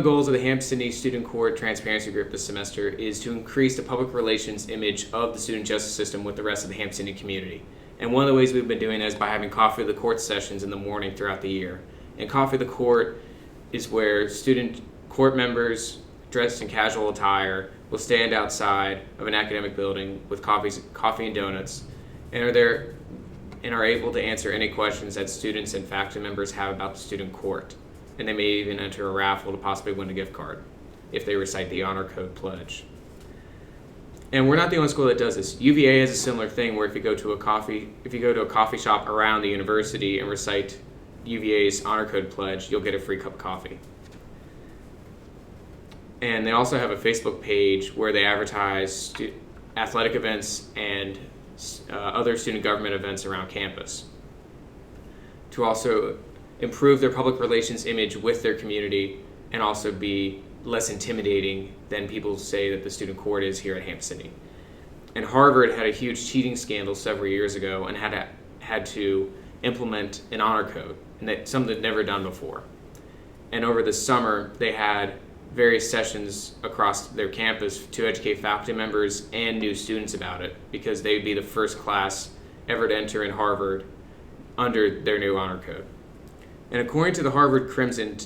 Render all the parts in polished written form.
the goals of the Hampton Student Court Transparency Group this semester is to increase the public relations image of the student justice system with the rest of the Hampton community. And one of the ways we've been doing that is by having Coffee of the Court sessions in the morning throughout the year. And Coffee of the Court is where student court members dressed in casual attire will stand outside of an academic building with coffee and donuts, and are able to answer any questions that students and faculty members have about the student court. And they may even enter a raffle to possibly win a gift card if they recite the honor code pledge. And we're not the only school that does this. UVA has a similar thing where if you go to a coffee shop around the university and recite UVA's honor code pledge, you'll get a free cup of coffee. And they also have a Facebook page where they advertise athletic events and other student government events around campus to also improve their public relations image with their community and also be less intimidating than people say that the student court is here at Hampton. And Harvard had a huge cheating scandal several years ago and had to implement an honor code, and that's something they'd never done before. And over the summer, they had various sessions across their campus to educate faculty members and new students about it, because they'd be the first class ever to enter in Harvard under their new honor code. And according to the Harvard Crimson,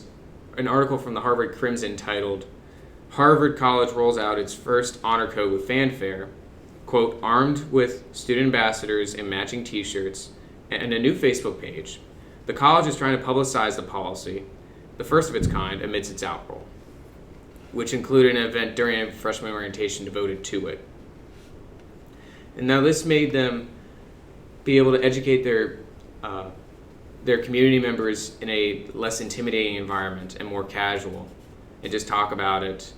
an article from the Harvard Crimson titled, "Harvard College Rolls Out Its First Honor Code with Fanfare," quote, "armed with student ambassadors and matching t-shirts and a new Facebook page, the college is trying to publicize the policy, the first of its kind, amidst its outroll," which included an event during a freshman orientation devoted to it. And now this made them be able to educate their community members in a less intimidating environment and more casual, and just talk about it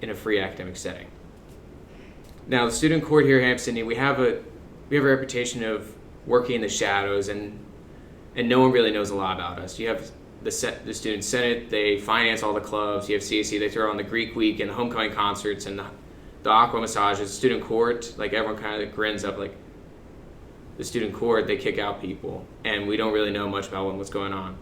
in a free academic setting. Now, the student court here at Hampton, we have a reputation of working in the shadows, and no one really knows a lot about us. You have the student senate, they finance all the clubs. You have CAC, they throw on the Greek week and the homecoming concerts and the aqua massages. Student court, like everyone kind of grins up, like the student court, they kick out people, and we don't really know much about what's going on.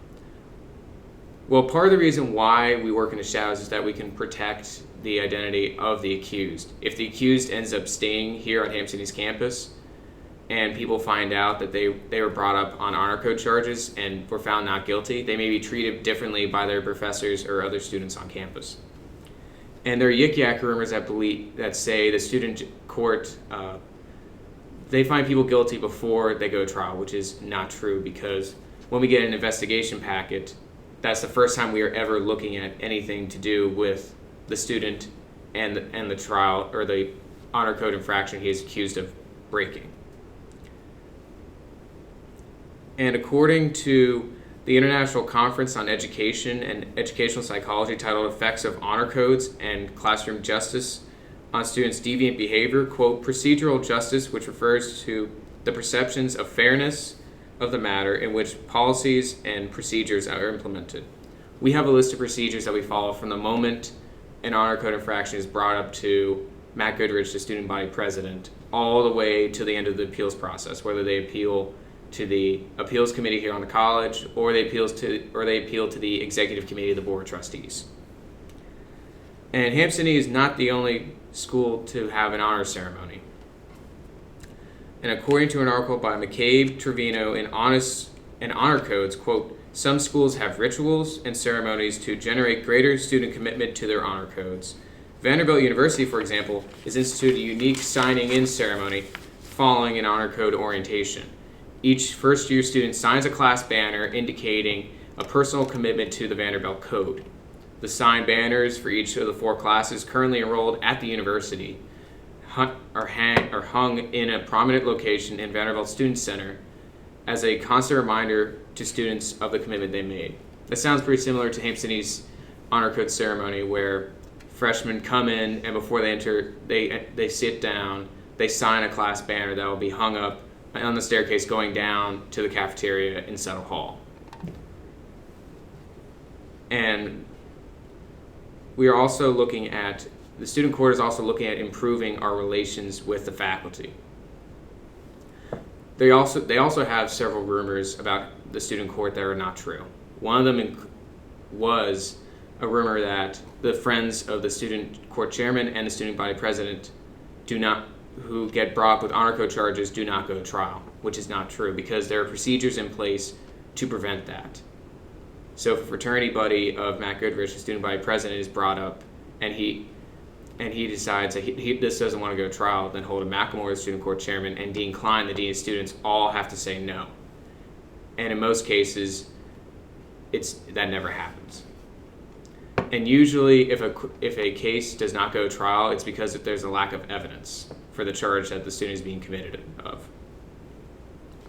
Well, part of the reason why we work in the shadows is that we can protect the identity of the accused. If the accused ends up staying here on Hampton campus and people find out that they were brought up on honor code charges and were found not guilty, they may be treated differently by their professors or other students on campus. And there are yik-yak rumors that say the student court, they find people guilty before they go to trial, which is not true, because when we get an investigation packet, that's the first time we are ever looking at anything to do with the student and the trial or the honor code infraction he is accused of breaking. And according to the International Conference on Education and Educational Psychology titled Effects of Honor Codes and Classroom Justice on Students' Deviant Behavior, quote, "Procedural justice, which refers to the perceptions of fairness of the matter in which policies and procedures are implemented. We have a list of procedures that we follow from the moment an honor code infraction is brought up to Matt Goodrich, the student body president, all the way to the end of the appeals process, whether they appeal to the appeals committee here on the college or they appeal to the executive committee of the board of trustees." And Hampton is not the only school to have an honor ceremony. And according to an article by McCabe Trevino in Honor Codes, quote, "Some schools have rituals and ceremonies to generate greater student commitment to their honor codes. Vanderbilt University, for example, has instituted a unique signing in ceremony following an honor code orientation. Each first-year student signs a class banner indicating a personal commitment to the Vanderbilt Code. The signed banners for each of the 4 classes currently enrolled at the university are hung in a prominent location in Vanderbilt Student Center as a constant reminder to students of the commitment they made." That sounds pretty similar to Hampton's honor code ceremony, where freshmen come in and before they enter, they sit down, they sign a class banner that will be hung up on the staircase going down to the cafeteria in Settle Hall. And we are also looking at, the student court is also looking at improving our relations with the faculty. They also have several rumors about the student court that are not true. One of them was a rumor that the friends of the student court chairman and the student body president who get brought up with honor code charges do not go to trial, which is not true because there are procedures in place to prevent that. So if a fraternity buddy of Matt Goodrich, the student body president, is brought up and he decides that this doesn't want to go to trial, then Holden McLemore, the student court chairman, and Dean Klein, the dean of students, all have to say no. And in most cases, that never happens. And usually, if a case does not go to trial, it's because there's a lack of evidence for the charge that the student is being committed of.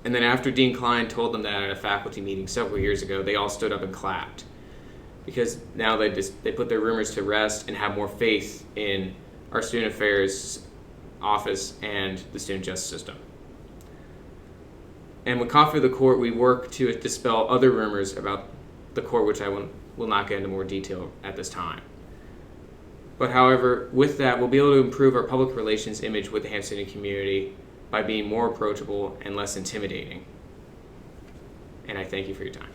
And then after Dean Klein told them that at a faculty meeting several years ago, they all stood up and clapped, because now they put their rumors to rest and have more faith in our student affairs office and the student justice system. And with Coffee with the Court, we work to dispel other rumors about the court, which I will not get into more detail at this time. But however, with that, we'll be able to improve our public relations image with the Hampton community by being more approachable and less intimidating. And I thank you for your time.